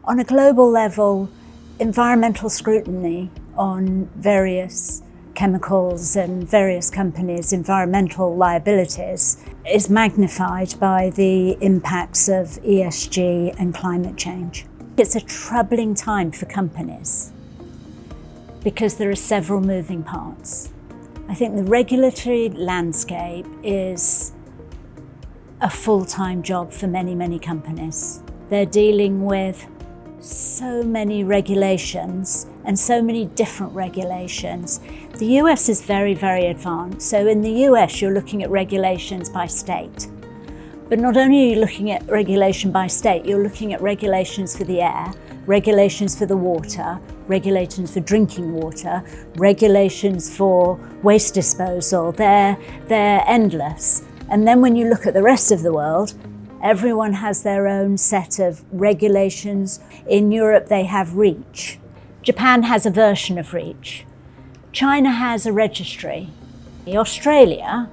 On a global level, environmental scrutiny on various chemicals and various companies' environmental liabilities is magnified by the impacts of ESG and climate change. It's a troubling time for companies because there are several moving parts. I think the regulatory landscape is a full-time job for many, many companies. They're dealing with so many regulations and so many different regulations. The US is very, very advanced. So in the US, you're looking at regulations by state. But not only are you looking at regulation by state, you're looking at regulations for the air, regulations for the water, regulations for drinking water, regulations for waste disposal. They're endless. And then when you look at the rest of the world, everyone has their own set of regulations. In Europe, they have REACH. Japan has a version of REACH. China has a registry. Australia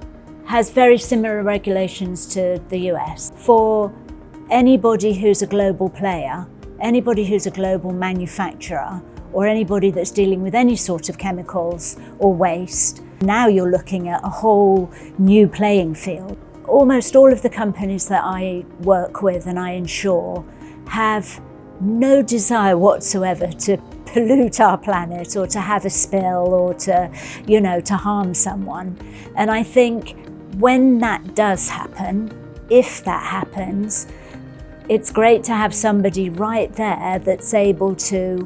has very similar regulations to the US. For anybody who's a global player, anybody who's a global manufacturer, or anybody that's dealing with any sort of chemicals or waste, now you're looking at a whole new playing field. Almost all of the companies that I work with and I insure have no desire whatsoever to pollute our planet or to have a spill or to harm someone. And I think when that does happen, if that happens, it's great to have somebody right there that's able to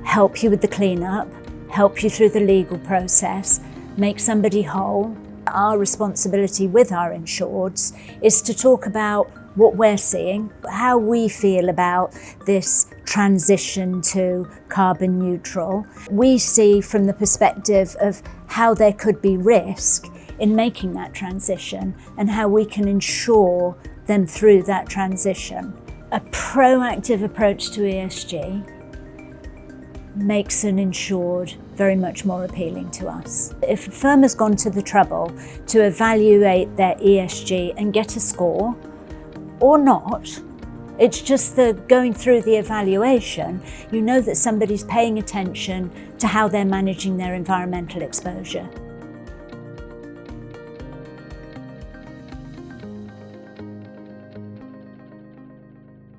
help you with the cleanup, help you through the legal process, make somebody whole. Our responsibility with our insureds is to talk about what we're seeing, how we feel about this transition to carbon neutral. We see from the perspective of how there could be risk in making that transition and how we can insure them through that transition. A proactive approach to ESG makes an insured very much more appealing to us. If a firm has gone to the trouble to evaluate their ESG and get a score, or not, it's just the going through the evaluation, you know that somebody's paying attention to how they're managing their environmental exposure.